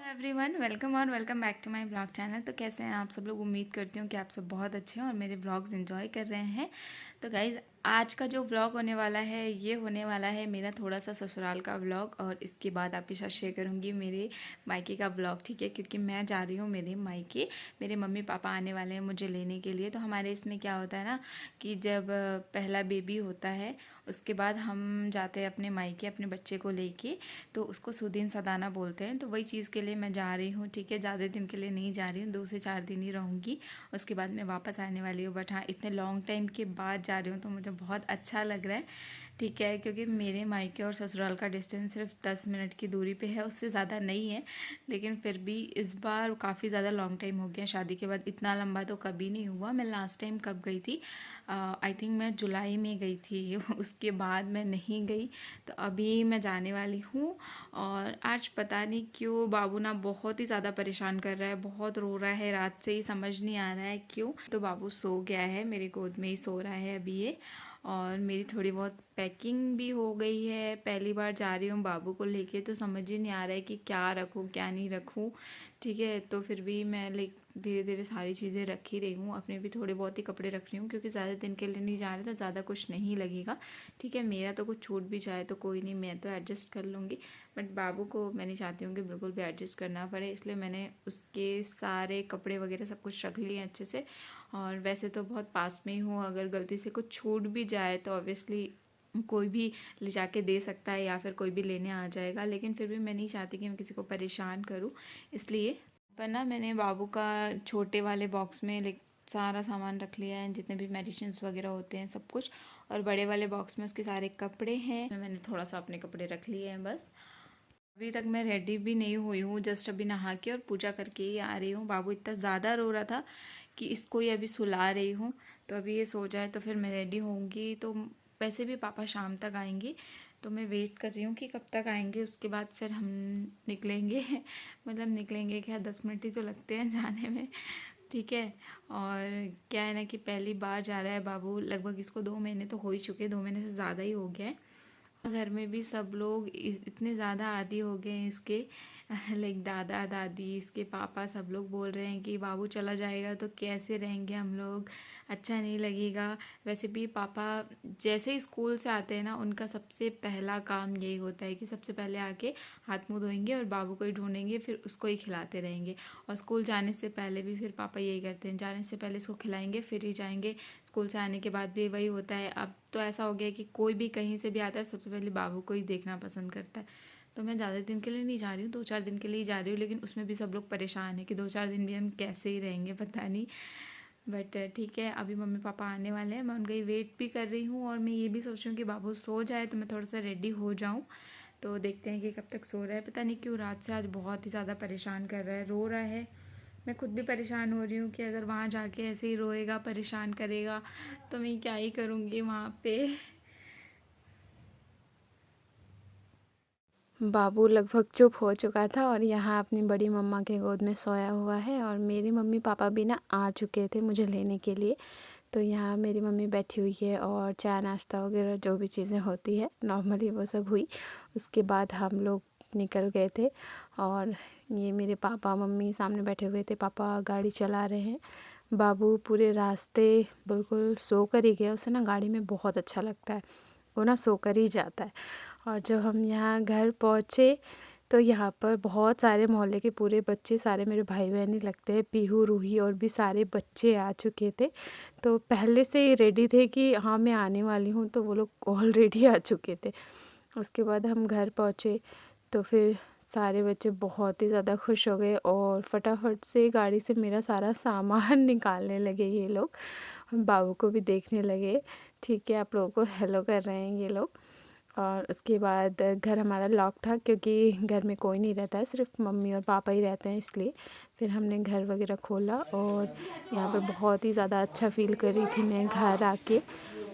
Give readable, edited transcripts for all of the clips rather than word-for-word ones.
Everyone, welcome और welcome back to my blog channel. तो कैसे हैं आप सब लोग? उम्मीद करती हूँ कि आप सब बहुत अच्छे हैं और मेरे ब्लॉग्स एंजॉय कर रहे हैं। तो गाइज़, आज का जो व्लॉग होने वाला है ये होने वाला है मेरा थोड़ा सा ससुराल का व्लॉग, और इसके बाद आपके साथ शेयर करूँगी मेरे मायके का व्लॉग, ठीक है? क्योंकि मैं जा रही हूँ मेरे मायके, मेरे मम्मी पापा आने वाले हैं मुझे लेने के लिए। तो हमारे इसमें क्या होता है ना कि जब पहला बेबी होता है उसके बाद हम जाते हैं अपने मायके अपने बच्चे को लेके, तो उसको सुदीन सदाना बोलते हैं। तो वही चीज़ के लिए मैं जा रही हूँ, ठीक है? ज़्यादा दिन के लिए नहीं जा रही हूँ, 2 से 4 दिन ही रहूँगी, उसके बाद मैं वापस आने वाली हूँ। बट हाँ, इतने लॉन्ग टाइम के बाद जा रही हूँ तो मुझे बहुत अच्छा लग रहा है, ठीक है? क्योंकि मेरे मायके और ससुराल का डिस्टेंस सिर्फ 10 मिनट की दूरी पे है, उससे ज़्यादा नहीं है। लेकिन फिर भी इस बार काफ़ी ज़्यादा लॉन्ग टाइम हो गया शादी के बाद, इतना लंबा तो कभी नहीं हुआ। मैं लास्ट टाइम कब गई थी? आई थिंक मैं जुलाई में गई थी उसके बाद मैं नहीं गई। तो अभी मैं जाने वाली हूँ। और आज पता नहीं क्यों बाबू ना बहुत ही ज़्यादा परेशान कर रहा है, बहुत रो रहा है रात से ही, समझ नहीं आ रहा है क्यों। तो बाबू सो गया है, मेरे गोद में ही सो रहा है अभी ये। और मेरी थोड़ी बहुत पैकिंग भी हो गई है, पहली बार जा रही हूँ बाबू को लेके, तो समझ ही नहीं आ रहा है कि क्या रखूँ क्या नहीं रखूँ, ठीक है? तो फिर भी मैं धीरे धीरे सारी चीज़ें रख ही रही हूँ, अपने भी थोड़े बहुत ही कपड़े रख रही हूँ, क्योंकि ज़्यादा दिन के लिए नहीं जा रहे तो ज़्यादा कुछ नहीं लगेगा, ठीक है? मेरा तो कुछ छूट भी जाए तो कोई नहीं, मैं तो एडजस्ट कर लूँगी। बट बाबू को मैं नहीं चाहती हूँ कि बिल्कुल भी एडजस्ट करना पड़े, इसलिए मैंने उसके सारे कपड़े वगैरह सब कुछ रख लिए अच्छे से। और वैसे तो बहुत पास में ही हूँ, अगर गलती से कुछ छूट भी जाए तो ऑब्वियसली कोई भी ले जाके दे सकता है या फिर कोई भी लेने आ जाएगा, लेकिन फिर भी मैं नहीं चाहती कि मैं किसी को परेशान करूँ, इसलिए। पर ना मैंने बाबू का छोटे वाले बॉक्स में सारा सामान रख लिया है, जितने भी मेडिसिन वगैरह होते हैं सब कुछ, और बड़े वाले बॉक्स में उसके सारे कपड़े हैं। मैंने थोड़ा सा अपने कपड़े रख लिए हैं बस। अभी तक मैं रेडी भी नहीं हुई हूँ, जस्ट अभी नहा के और पूजा करके ही आ रही हूँ। बाबू इतना ज़्यादा रो रहा था कि इसको ही अभी सुला रही हूँ, तो अभी ये सो जाए तो फिर मैं रेडी होंगी। तो वैसे भी पापा शाम तक आएंगे, तो मैं वेट कर रही हूँ कि कब तक आएंगे, उसके बाद फिर हम निकलेंगे मतलब निकलेंगे क्या, 10 मिनट ही तो लगते हैं जाने में, ठीक है? और क्या है ना कि पहली बार जा रहा है बाबू, लगभग इसको 2 महीने तो हो ही चुके, 2 महीने से ज़्यादा ही हो गया है। घर में भी सब लोग इतने ज़्यादा आदी हो गए हैं इसके, दादा दादी इसके पापा सब लोग बोल रहे हैं कि बाबू चला जाएगा तो कैसे रहेंगे हम लोग, अच्छा नहीं लगेगा। वैसे भी पापा जैसे ही स्कूल से आते हैं ना, उनका सबसे पहला काम यही होता है कि सबसे पहले आके हाथ मुंह धोएंगे और बाबू को ही ढूंढेंगे, फिर उसको ही खिलाते रहेंगे। और स्कूल जाने से पहले भी फिर पापा यही करते हैं, जाने से पहले इसको खिलाएंगे फिर ही जाएंगे, स्कूल से आने के बाद भी वही होता है। अब तो ऐसा हो गया कि कोई भी कहीं से भी आता है सबसे पहले बाबू को ही देखना पसंद करता है। तो मैं ज़्यादा दिन के लिए नहीं जा रही हूँ, 2-4 दिन के लिए ही जा रही हूँ, लेकिन उसमें भी सब लोग परेशान हैं कि 2-4 दिन भी हम कैसे ही रहेंगे पता नहीं। बट ठीक है, अभी मम्मी पापा आने वाले हैं, मैं उनका ही वेट भी कर रही हूँ। और मैं ये भी सोच रही हूँ कि बाबू सो जाए तो मैं थोड़ा सा रेडी हो जाऊँ। तो देखते हैं कि कब तक सो रहा है, पता नहीं क्यों रात से आज बहुत ही ज़्यादा परेशान कर रहा है, रो रहा है। मैं खुद भी परेशान हो रही हूँ कि अगर वहाँ जाके ऐसे ही रोएगा परेशान करेगा तो मैं क्या ही करूँगी वहाँ पे। बाबू लगभग चुप हो चुका था और यहाँ अपनी बड़ी मम्मा के गोद में सोया हुआ है, और मेरी मम्मी पापा भी ना आ चुके थे मुझे लेने के लिए। तो यहाँ मेरी मम्मी बैठी हुई है और चाय नाश्ता वगैरह जो भी चीज़ें होती है नॉर्मली वो सब हुई। उसके बाद हम लोग निकल गए थे, और ये मेरे पापा मम्मी सामने बैठे हुए थे, पापा गाड़ी चला रहे हैं। बाबू पूरे रास्ते बिल्कुल सो कर ही गया, उसे ना गाड़ी में बहुत अच्छा लगता है, वो ना सो कर ही जाता है। और जब हम यहाँ घर पहुँचे तो यहाँ पर बहुत सारे मोहल्ले के पूरे बच्चे, सारे मेरे भाई बहन ही लगते हैं, पीहू रूही और भी सारे बच्चे आ चुके थे। तो पहले से ही रेडी थे कि हाँ मैं आने वाली हूँ, तो वो लोग ऑलरेडी आ चुके थे। उसके बाद हम घर पहुँचे तो फिर सारे बच्चे बहुत ही ज़्यादा खुश हो गए और फटाफट से गाड़ी से मेरा सारा सामान निकालने लगे ये लोग। हम बाबू को भी देखने लगे, ठीक है आप लोगों को हेलो कर रहे हैं ये लोग। और उसके बाद घर हमारा लॉक था क्योंकि घर में कोई नहीं रहता है, सिर्फ मम्मी और पापा ही रहते हैं, इसलिए फिर हमने घर वगैरह खोला। और यहाँ पे बहुत ही ज़्यादा अच्छा फ़ील कर रही थी मैं घर आके,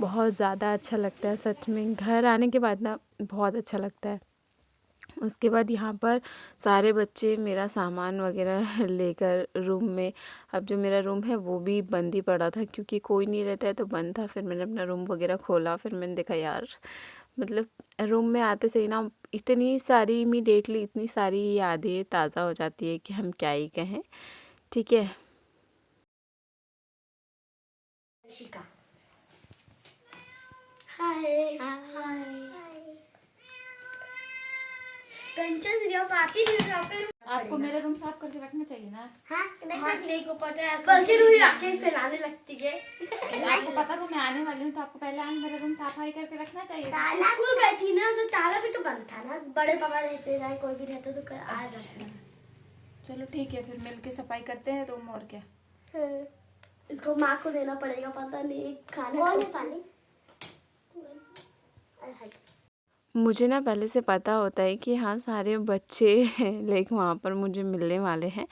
बहुत ज़्यादा अच्छा लगता है सच में, घर आने के बाद ना बहुत अच्छा लगता है। उसके बाद यहाँ पर सारे बच्चे मेरा सामान वगैरह लेकर रूम में, अब जो मेरा रूम है वो भी बंद ही पड़ा था क्योंकि कोई नहीं रहता है तो बंद था। फिर मैंने अपना रूम वगैरह खोला, फिर मैंने देखा यार मतलब रूम में आते से ही ना इतनी सारी इमीडिएटली इतनी सारी यादें ताज़ा हो जाती है कि हम क्या ही कहें। ठीक है। हाय हाय कंचन वीडियो पाती नहीं। आपको मेरा रूम साफ करके रखना चाहिए ना। हाँ को पता है बल्कि रूही आके फैलाने लगती है। आपको पता था मैं आने वाली हूँ तो आपको पहले आने मेरा रूम सफाई करके रखना चाहिए। स्कूल गई थी ना तो ताला भी तो बंद था ना। बड़े पापा रहते जाए कोई भी रहता तो आ जाते। चलो ठीक है फिर मिलके सफाई करते हैं रूम। और क्या इसको माँ को देना पड़ेगा। पता नहीं खाना पानी। मुझे ना पहले से पता होता है कि हाँ सारे बच्चे लाइक वहाँ पर मुझे मिलने वाले हैं,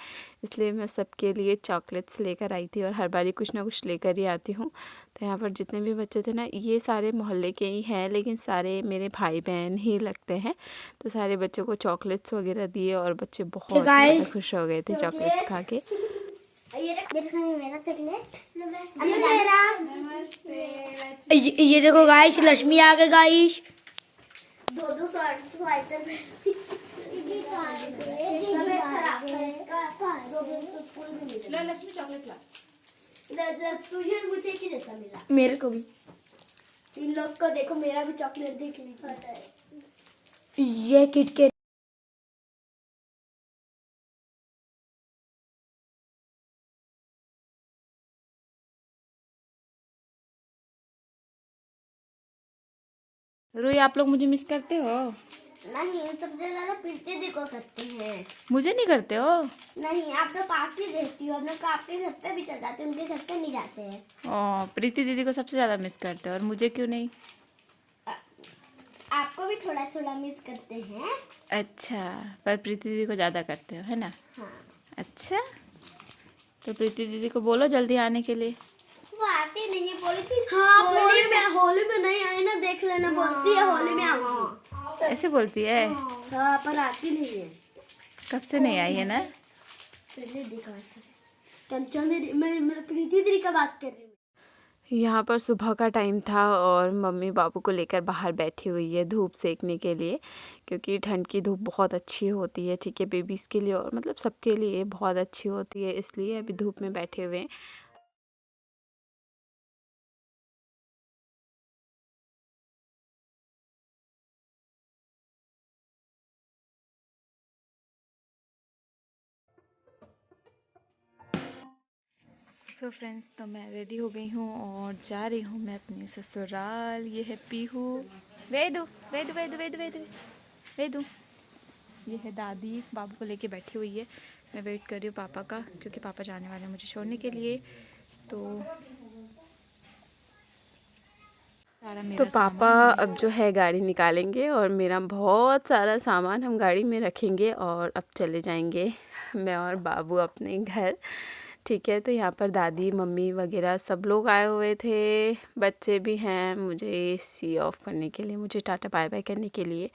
इसलिए मैं सबके लिए चॉकलेट्स लेकर आई थी और हर बारी कुछ ना कुछ लेकर ही आती हूँ। तो यहाँ पर जितने भी बच्चे थे ना ये सारे मोहल्ले के ही हैं, लेकिन सारे मेरे भाई बहन ही लगते हैं। तो सारे बच्चों को चॉकलेट्स वगैरह दिए और बच्चे बहुत ज़्यादा खुश हो गए थे चॉकलेट्स खा के। ये देखो गाइस लक्ष्मी आ गए गाइस। दो स्वेटर लक्ष्मी चॉकलेट ला। तुझे मुझे की जैसा मिला। मेरे को भी। इन लोग को देखो मेरा भी चॉकलेट देख लीजिए। ये किटकैट रूही आप लोग मुझे मिस करते हो? नहीं, सबसे ज्यादा प्रीति दी को करते हैं। मुझे नहीं करते हो? नहीं, आप तो पास ही रहती हो। हम लोग आपके घर पे भी चल जाते हैं, उनके घर पे नहीं जाते हैं। ओ प्रीति दीदी को सबसे ज्यादा मिस करते हो और मुझे क्यों नहीं? आपको भी थोड़ा थोड़ा मिस करते हैं। अच्छा पर प्रीति दीदी को ज्यादा करते हो है ना? हाँ। अच्छा तो प्रीति दीदी को बोलो जल्दी आने के लिए। वो आती नहीं है, बोली थी। हाँ होली में नहीं आई ना, देख लेना। हाँ, बोलती है होली में आऊंगी। ऐसे बोलती है? हाँ पर आती नहीं है। कब से नहीं आई है ना? कंचन दीदी, मैं प्रीति दीदी का बात कर रही हूँ। यहाँ पर सुबह का टाइम था और मम्मी बाबू को लेकर बाहर बैठी हुई है धूप सेकने के लिए, क्योंकि ठंड की धूप बहुत अच्छी होती है। ठीक है, बेबीज़ के लिए और मतलब सबके लिए बहुत अच्छी होती है, इसलिए अभी धूप में बैठे हुए हैं। सो फ्रेंड्स तो मैं रेडी हो गई हूँ और जा रही हूँ मैं अपने ससुराल। ये है पीहू। वेदू वेदू वेदू वेदू वेदू वेदू। ये है दादी बाबू को लेके बैठी हुई है। मैं वेट कर रही हूँ पापा का, क्योंकि पापा जाने वाले हैं मुझे छोड़ने के लिए। तो पापा अब जो है गाड़ी निकालेंगे और मेरा बहुत सारा सामान हम गाड़ी में रखेंगे और अब चले जाएंगे मैं और बाबू अपने घर। ठीक है, तो यहाँ पर दादी मम्मी वगैरह सब लोग आए हुए थे, बच्चे भी हैं मुझे सी ऑफ करने के लिए, मुझे टाटा बाय बाय करने के लिए।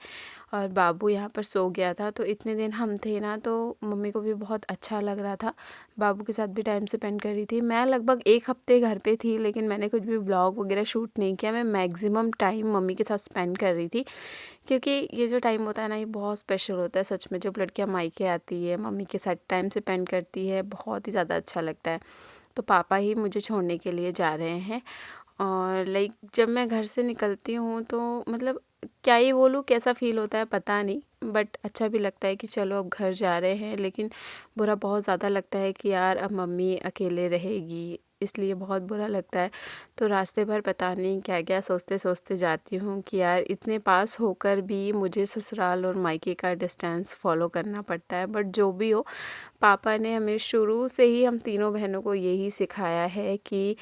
और बाबू यहाँ पर सो गया था। तो इतने दिन हम थे ना, तो मम्मी को भी बहुत अच्छा लग रहा था। बाबू के साथ भी टाइम स्पेंड कर रही थी। मैं लगभग 1 हफ्ते घर पे थी, लेकिन मैंने कुछ भी व्लॉग वगैरह शूट नहीं किया। मैं मैक्सिमम टाइम मम्मी के साथ स्पेंड कर रही थी, क्योंकि ये जो टाइम होता है ना, ये बहुत स्पेशल होता है सच में। जब लड़कियाँ मायके आती है, मम्मी के साथ टाइम स्पेंड करती है, बहुत ही ज़्यादा अच्छा लगता है। तो पापा ही मुझे छोड़ने के लिए जा रहे हैं। और लाइक जब मैं घर से निकलती हूँ तो मतलब क्या ही बोलूँ, कैसा फ़ील होता है पता नहीं, बट अच्छा भी लगता है कि चलो अब घर जा रहे हैं। लेकिन बुरा बहुत ज़्यादा लगता है कि यार अब मम्मी अकेले रहेगी, इसलिए बहुत बुरा लगता है। तो रास्ते भर पता नहीं क्या क्या सोचते सोचते जाती हूँ कि यार इतने पास होकर भी मुझे ससुराल और मायके का डिस्टेंस फॉलो करना पड़ता है। बट जो भी हो, पापा ने हमें शुरू से ही हम तीनों बहनों को यही सिखाया है कि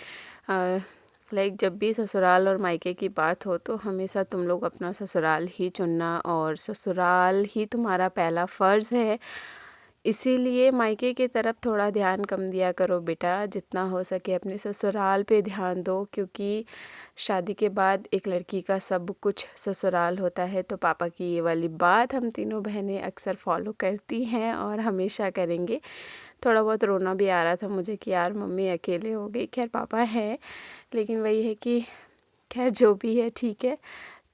लाइक जब भी ससुराल और मायके की बात हो तो हमेशा तुम लोग अपना ससुराल ही चुनना, और ससुराल ही तुम्हारा पहला फ़र्ज़ है। इसीलिए मायके की तरफ थोड़ा ध्यान कम दिया करो बेटा, जितना हो सके अपने ससुराल पे ध्यान दो, क्योंकि शादी के बाद एक लड़की का सब कुछ ससुराल होता है। तो पापा की ये वाली बात हम तीनों बहनें अक्सर फॉलो करती हैं और हमेशा करेंगे। थोड़ा बहुत रोना भी आ रहा था मुझे कि यार मम्मी अकेले हो गई। खैर पापा हैं, लेकिन वही है कि खैर जो भी है ठीक है।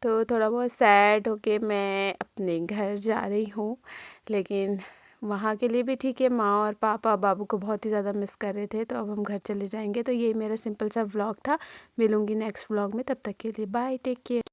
तो थोड़ा बहुत सैड होके मैं अपने घर जा रही हूँ, लेकिन वहाँ के लिए भी ठीक है। माँ और पापा बाबू को बहुत ही ज़्यादा मिस कर रहे थे, तो अब हम घर चले जाएंगे। तो ये मेरा सिंपल सा व्लॉग था। मिलूँगी नेक्स्ट व्लॉग में, तब तक के लिए बाय, टेक केयर।